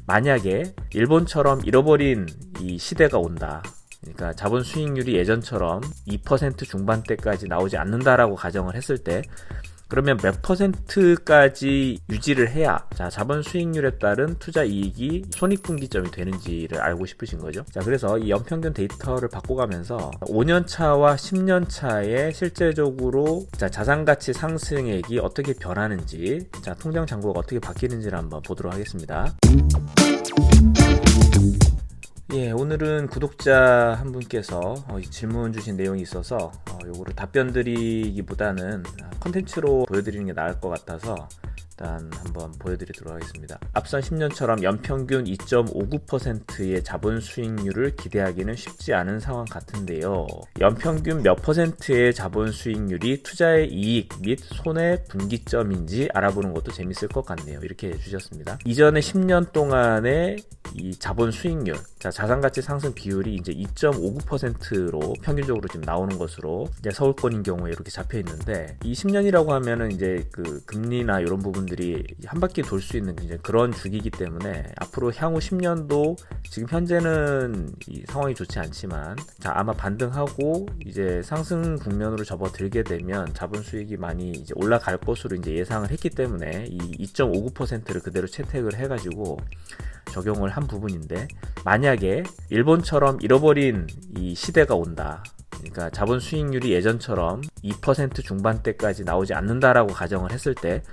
만약에 일본처럼 잃어버린 이 시대가 온다. 그러니까 자본 수익률이 예전처럼 2% 중반대까지 나오지 않는다라고 가정을 했을 때, 그러면 몇 %까지 유지를 해야 자본 수익률에 따른 투자 이익이 손익분기점이 되는지를 알고 싶으신 거죠. 그래서 이 연평균 데이터를 바꿔가면서 5년 차와 10년 차에 실제적으로 자산가치 상승액이 어떻게 변하는지, 통장 잔고가 어떻게 바뀌는지를 한번 보도록 하겠습니다. 오늘은 구독자 한 분께서 질문 주신 내용이 있어서 요거를 답변 드리기보다는 컨텐츠로 보여드리는 게 나을 것 같아서 일단 한번 보여드리도록 하겠습니다. 앞선 10년처럼 연평균 2.59%의 자본 수익률을 기대하기는 쉽지 않은 상황 같은데요. 연평균 몇 %의 자본 수익률이 투자의 이익 및 손해 분기점인지 알아보는 것도 재밌을 것 같네요. 이렇게 해주셨습니다. 이전에 10년 동안의 이 자본 수익률, 자산가치 상승 비율이 이제 2.59%로 평균적으로 지금 나오는 것으로 이제 서울권인 경우에 이렇게 잡혀 있는데, 이 10년이라고 하면은 이제 그 금리나 이런 부분들이 한 바퀴 돌 수 있는 이제 그런 주기이기 때문에 앞으로 향후 10년도 지금 현재는 이 상황이 좋지 않지만 아마 반등하고 이제 상승 국면으로 접어들게 되면 자본 수익이 많이 이제 올라갈 것으로 이제 예상을 했기 때문에 이 2.59%를 그대로 채택을 해가지고 적용을 한 부분인데, 만약에 일본처럼 잃어버린 이 시대가 온다. 그러니까 자본 수익률이 예전처럼 2% 중반대까지 나오지 않는다라고 가정을 했을 때,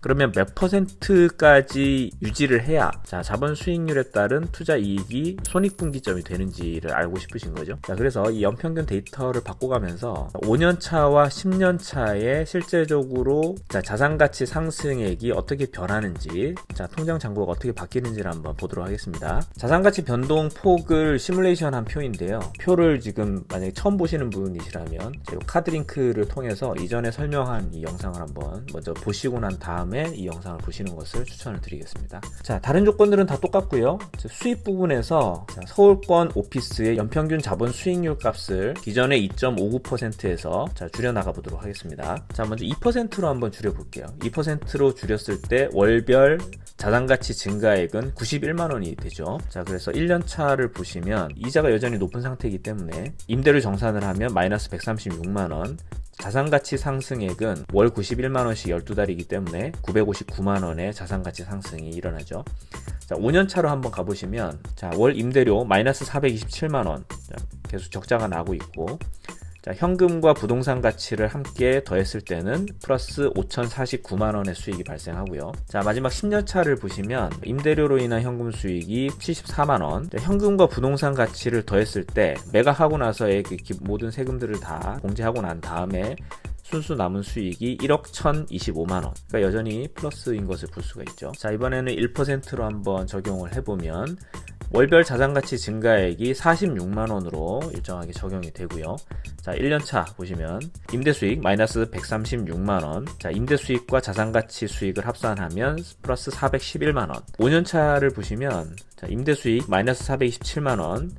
그러면 몇 %까지 유지를 해야 자본 수익률에 따른 투자 이익이 손익분기점이 되는지를 알고 싶으신 거죠. 그래서 이 연평균 데이터를 바꿔가면서 5년 차와 10년 차에 실제적으로 자산가치 상승액이 어떻게 변하는지, 통장 잔고가 어떻게 바뀌는지를 한번 보도록 하겠습니다. 자산가치 변동 폭을 시뮬레이션한 표인데요. 표를 지금 만약에 처음 보시는 분이시라면 제가 카드링크를 통해서 이전에 설명한 이 영상을 한번 먼저 보시고 난 다음에 이 영상을 보시는 것을 추천을 드리겠습니다. 다른 조건들은 다 똑같고요. 수입 부분에서 서울권 오피스의 연평균 자본 수익률 값을 기존의 2.59%에서 줄여나가 보도록 하겠습니다. 먼저 2%로 한번 줄여볼게요. 2%로 줄였을 때 월별 자산가치 증가액은 91만원이 되죠. 그래서 1년차를 보시면 이자가 여전히 높은 상태이기 때문에 임대료 정산을 하면 마이너스 136만원, 자산가치 상승액은 월 91만원씩 12달이기 때문에 959만원의 자산가치 상승이 일어나죠. 5년차로 한번 가보시면 월 임대료 마이너스 427만원, 계속 적자가 나고 있고, 현금과 부동산 가치를 함께 더했을 때는 플러스 5,049만원의 수익이 발생하고요. 마지막 10년차를 보시면 임대료로 인한 현금 수익이 74만원, 현금과 부동산 가치를 더했을 때 매각하고 나서의 모든 세금들을 다 공제하고 난 다음에 순수 남은 수익이 1억 1,025만원, 그러니까 여전히 플러스인 것을 볼 수가 있죠. 이번에는 1%로 한번 적용을 해보면 월별 자산가치 증가액이 46만원으로 일정하게 적용이 되고요. 1년차 보시면 임대수익 마이너스 136만원, 임대수익과 자산가치 수익을 합산하면 플러스 411만원. 5년차를 보시면 임대수익 마이너스 427만원,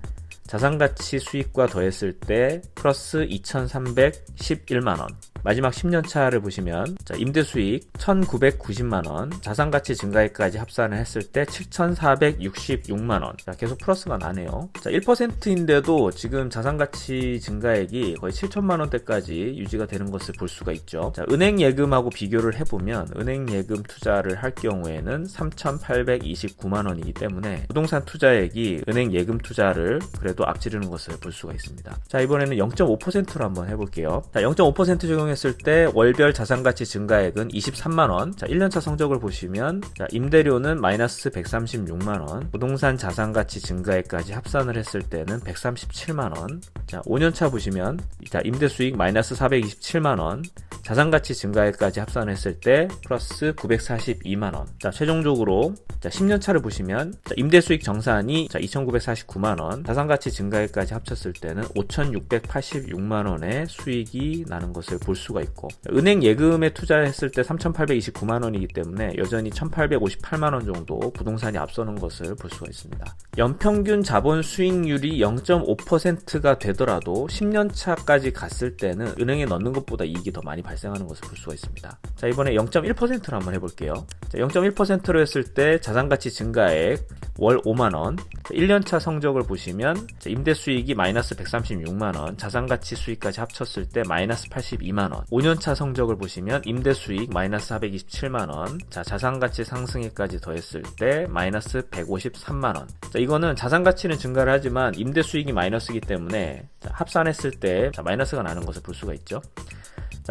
자산가치 수익과 더했을 때 플러스 2,311만원. 마지막 10년차를 보시면 임대수익 1,990만원, 자산가치 증가액까지 합산을 했을 때 7,466만원. 계속 플러스가 나네요. 1%인데도 지금 자산가치 증가액이 거의 7천만원대까지 유지가 되는 것을 볼 수가 있죠. 은행 예금하고 비교를 해보면 은행 예금 투자를 할 경우에는 3,829만원이기 때문에 부동산 투자액이 은행 예금 투자를 그래도 앞지르는 것을 볼 수가 있습니다. 이번에는 0.5%로 한번 해볼게요. 0.5% 적용해 했을 때 월별 자산가치 증가액은 23만원. 1년차 성적을 보시면 임대료는 마이너스 136만원, 부동산 자산가치 증가액까지 합산을 했을 때는 137만원. 5년차 보시면 임대수익 마이너스 427만원, 자산가치 증가액까지 합산했을 때 플러스 942만원. 최종적으로 10년차를 보시면 임대수익 정산이 2,949만원, 자산가치 증가액까지 합쳤을 때는 5,686만원의 수익이 나는 것을 볼 수가 있고, 은행 예금에 투자했을 때 3,829만원이기 때문에 여전히 1,858만원 정도 부동산이 앞서는 것을 볼 수가 있습니다. 연평균 자본 수익률이 0.5%가 되더라도 10년차까지 갔을 때는 은행에 넣는 것보다 이익이 더 많이 발생하는 것을 볼 수가 있습니다. 이번에 0.1%로 한번 해볼게요. 0.1%로 했을 때 자산가치 증가액 월 5만원. 1년차 성적을 보시면 임대 수익이 마이너스 136만원, 자산가치 수익까지 합쳤을 때 마이너스 82만원. 5년차 성적을 보시면 임대 수익 마이너스 427만원, 자산가치 상승액까지 더했을 때 마이너스 153만원. 이거는 자산가치는 증가를 하지만 임대 수익이 마이너스이기 때문에 합산했을 때 마이너스가 나는 것을 볼 수가 있죠.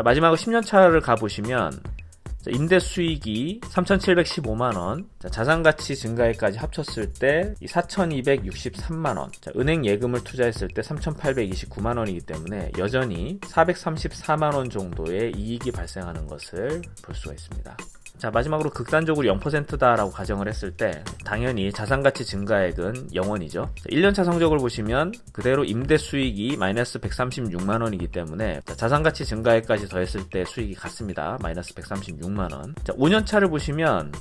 마지막으로 10년차를 가보시면 임대 수익이 3,715만원, 자산가치 증가액까지 합쳤을 때 4,263만원, 은행 예금을 투자했을 때 3,829만원이기 때문에 여전히 434만원 정도의 이익이 발생하는 것을 볼 수가 있습니다. 마지막으로 극단적으로 0%다라고 가정을 했을 때 당연히 자산가치 증가액은 0원이죠. 1년차 성적을 보시면 그대로 임대 수익이 마이너스 136만원이기 때문에 자산가치 증가액까지 더했을 때 수익이 같습니다. 마이너스 136만원. 5년차를 보시면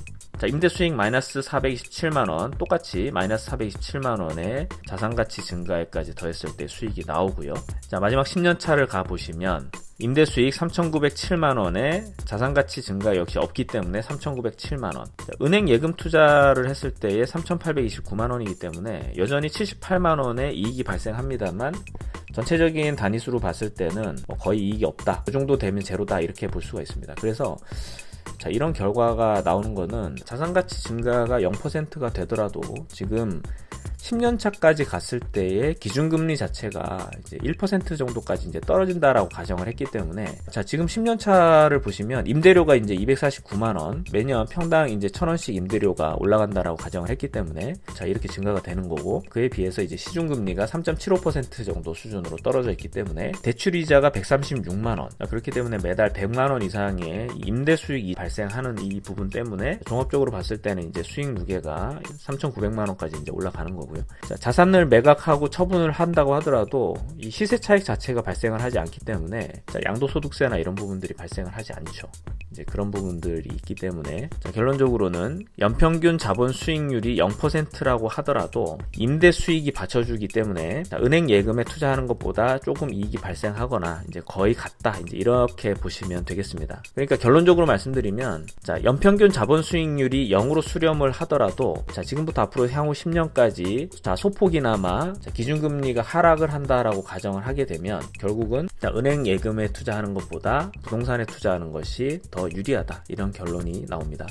임대 수익 마이너스 427만원, 똑같이 마이너스 427만원의 자산가치 증가액까지 더했을 때 수익이 나오고요. 마지막 10년차를 가보시면 임대 수익 3,907만원에 자산가치 증가 역시 없기 때문에 3,907만원. 은행 예금 투자를 했을 때에 3,829만원이기 때문에 여전히 78만원의 이익이 발생합니다만 전체적인 단위수로 봤을 때는 거의 이익이 없다. 그 정도 되면 제로다 이렇게 볼 수가 있습니다. 그래서 이런 결과가 나오는 거는 자산가치 증가가 0%가 되더라도 지금 10년차까지 갔을 때의 기준금리 자체가 이제 1% 정도까지 이제 떨어진다라고 가정을 했기 때문에 지금 10년차를 보시면 임대료가 이제 249만원, 매년 평당 이제 1,000원씩 임대료가 올라간다라고 가정을 했기 때문에 이렇게 증가가 되는 거고, 그에 비해서 이제 시중금리가 3.75% 정도 수준으로 떨어져 있기 때문에 대출이자가 136만원, 그렇기 때문에 매달 100만원 이상의 임대 수익이 발생하는 이 부분 때문에 종합적으로 봤을 때는 이제 수익 누계가 3,900만원까지 이제 올라가는 거고, 자산을 매각하고 처분을 한다고 하더라도 이 시세 차익 자체가 발생을 하지 않기 때문에 양도소득세나 이런 부분들이 발생을 하지 않죠. 이제 그런 부분들이 있기 때문에 결론적으로는 연평균 자본 수익률이 0%라고 하더라도 임대 수익이 받쳐주기 때문에 은행 예금에 투자하는 것보다 조금 이익이 발생하거나 이제 거의 같다, 이제 이렇게 보시면 되겠습니다. 그러니까 결론적으로 말씀드리면 연평균 자본 수익률이 0으로 수렴을 하더라도 지금부터 앞으로 향후 10년까지 소폭이나마 기준금리가 하락을 한다라고 가정을 하게 되면 결국은 은행 예금에 투자하는 것보다 부동산에 투자하는 것이 더 유리하다, 이런 결론이 나옵니다.